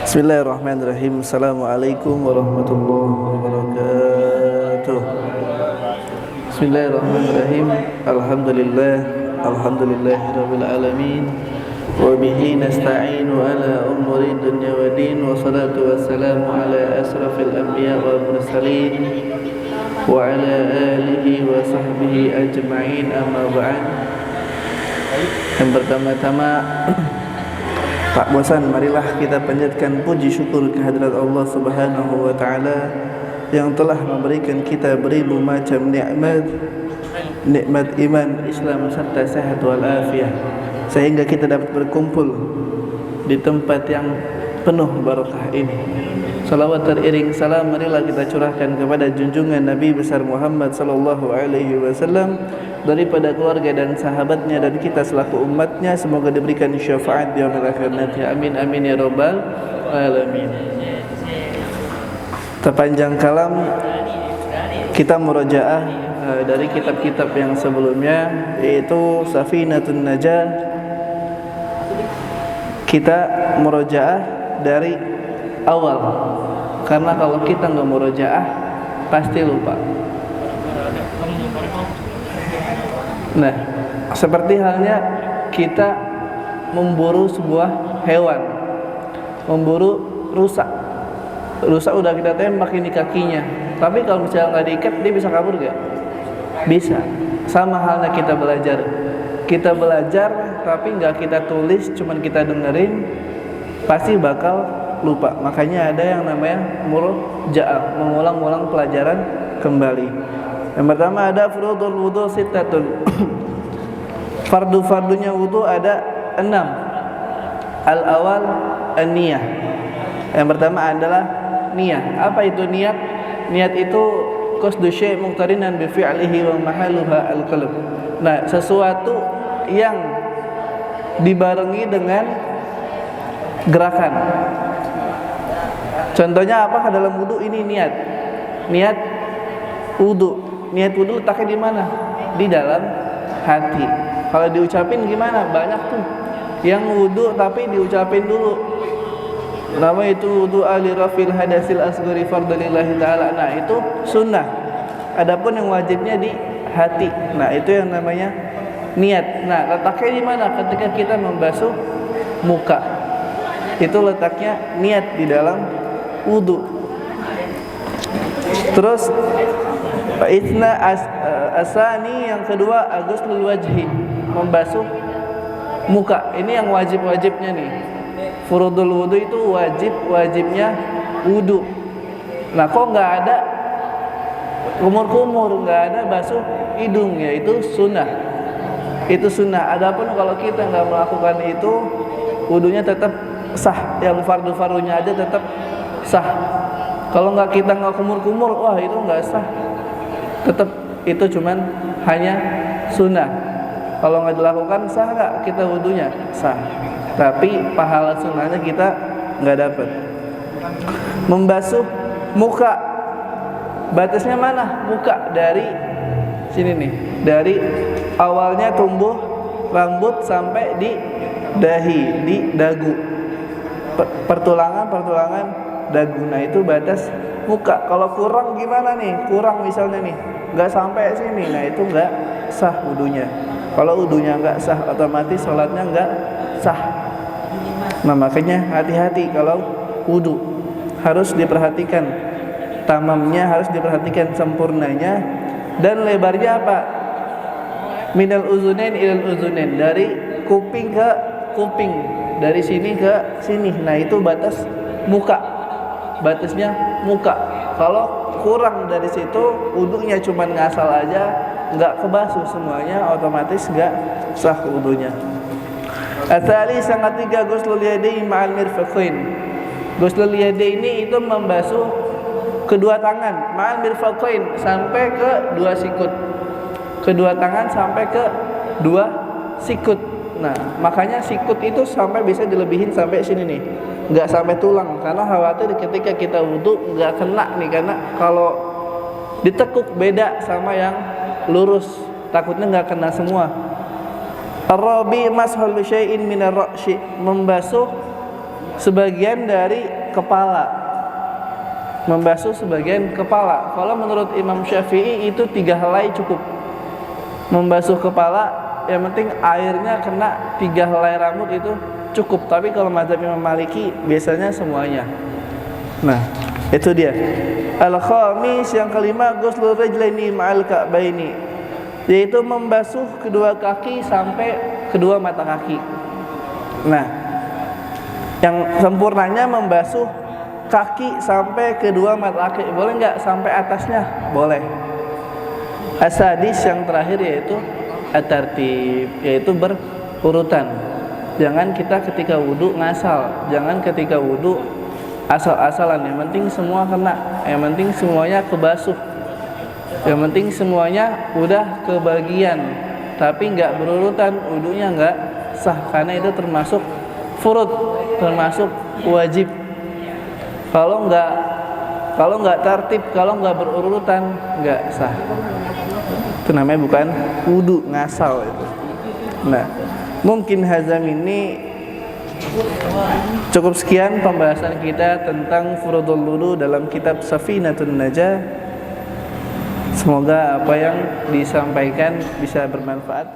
Bismillahirrahmanirrahim. Assalamualaikum warahmatullahi wabarakatuh. Bismillahirrahmanirrahim. Alhamdulillahirabbil alamin. Wa bihi nasta'inu ala umuri dunya wa din. Wassalatu wassalamu ala asrafil anbiya wal mursalin wa ala alihi wa sahbihi ajma'in, amma ba'd. Yang pertama-tama, tak bosan marilah kita panjatkan puji syukur kehadirat Allah Subhanahu wa taala yang telah memberikan kita beribu macam nikmat iman, Islam serta sehat wal afiah, sehingga kita dapat berkumpul di tempat yang penuh barakah ini. Salawat teriring salam marilah kita curahkan kepada junjungan Nabi besar Muhammad sallallahu alaihi wasallam, daripada keluarga dan sahabatnya dan kita selaku umatnya, semoga diberikan syafaat di yaumil akhir nanti. Amin amin ya rabbal alamin. Terpanjang kalam kita murajaah dari kitab-kitab yang sebelumnya, yaitu Safinatun Najah. Kita murajaah dari awal, karena kalau kita nggak murajaah pasti lupa. Nah, seperti halnya kita memburu sebuah hewan, memburu rusa. Rusa udah kita tembak ini kakinya, tapi kalau misalnya nggak diikat, dia bisa kabur nggak? Bisa. Sama halnya kita belajar. Kita belajar tapi nggak kita tulis, cuman kita dengerin, pasti bakal lupa. Makanya ada yang namanya murajaah, mengulang-ulang pelajaran kembali. Yang pertama ada furudul wudu sittatun. Fardu-fardunya wudu ada 6. Al-awal an-niyah. Yang pertama adalah niat. Apa itu niat? Niat itu qasdu syai' muqtarinan bi fi'lihi wa mahalluha al-qalb. Nah, sesuatu yang dibarengi dengan gerakan. Contohnya apa dalam wudu ini? Niat. Niat wudu. Niat wudu letaknya di mana? Di dalam hati. Kalau diucapin gimana? Banyak tuh yang wudu tapi diucapin dulu. Nama itu wudu ali rafil hadasil asghari fardalillahi ta'ala. Nah, itu sunnah. Adapun yang wajibnya di hati. Nah, itu yang namanya niat. Nah, letaknya di mana? Ketika kita membasuh muka, itu letaknya niat di dalam wudu. Terus asani yang kedua aghuslul wajhi, membasuh muka. Ini yang wajib-wajibnya nih. Furudul wudu itu wajibnya wudu. Nah, kok nggak ada kumur-kumur, nggak ada basuh hidung, yaitu sunnah. Itu sunnah. Adapun kalau kita nggak melakukan itu, wudunya tetap sah. Yang fardu-fardunya aja tetap sah. Kalau kita nggak kumur-kumur, wah itu nggak sah. Tetap itu cuman hanya sunnah. Kalau nggak dilakukan sah nggak kita wudunya? Sah. Tapi pahala sunnahnya kita nggak dapat. Membasuh muka, batasnya mana? Muka dari sini nih, dari awalnya tumbuh rambut sampai di dahi, di dagu, pertulangan dagu. Nah, itu batas muka. Kalau kurang gimana nih? Kurang misalnya nih, nggak sampai sini, nah itu nggak sah wudunya. Kalau wudunya nggak sah, otomatis sholatnya nggak sah. Nah, makanya hati-hati kalau wudu, harus diperhatikan tamamnya, harus diperhatikan sempurnanya. Dan lebarnya apa? Minal uzunain ilal uzunain, dari kuping ke kuping, dari sini ke sini. Nah, itu batas muka, batasnya muka. Kalau kurang dari situ, wudunya cuma ngasal aja, nggak kebasuh semuanya, otomatis nggak sah wudunya. Asali sangat tiga ghuslul yadaini ma'al mirfaqain. Ghuslul yadaini itu membasuh kedua tangan, ma'al mirfaqain, sampai ke 2 sikut. Kedua tangan sampai ke 2 sikut. Nah, makanya sikut itu sampai bisa dilebihin sampai sini nih, nggak sampai tulang, karena khawatir ketika kita wudu nggak kena nih, karena kalau ditekuk beda sama yang lurus, takutnya nggak kena semua. Ar-rabi mashul syai'in minar ra'si, membasuh sebagian dari kepala. Membasuh sebagian kepala. Kalau menurut Imam Syafi'i itu 3 helai cukup. Membasuh kepala, yang penting airnya kena 3 helai rambut itu cukup. Tapi kalau mazhab Imam Maliki biasanya semuanya. Nah, itu dia. Al-khamis, yang kelima, ghuslul rijlaini ma'al ka'baini, yaitu membasuh kedua kaki sampai kedua mata kaki. Nah, yang sempurnanya membasuh kaki sampai kedua mata kaki. Boleh nggak sampai atasnya? Boleh. As-sadis, yang terakhir, yaitu at-tartib, yaitu berurutan. Jangan kita ketika wudu ngasal. Jangan ketika wudu asal-asalan. Yang penting semua kena. Yang penting semuanya kebasuh. Yang penting semuanya udah kebagian. Tapi nggak berurutan, wudunya nggak sah. Karena itu termasuk furud, termasuk wajib. Kalau nggak tertib, kalau nggak berurutan, nggak sah. Itu namanya bukan wudu, ngasal itu. Nah, mungkin hazam ini cukup. Sekian pembahasan kita tentang furudul wudu dalam kitab Safinatun Najah. Semoga apa yang disampaikan bisa bermanfaat.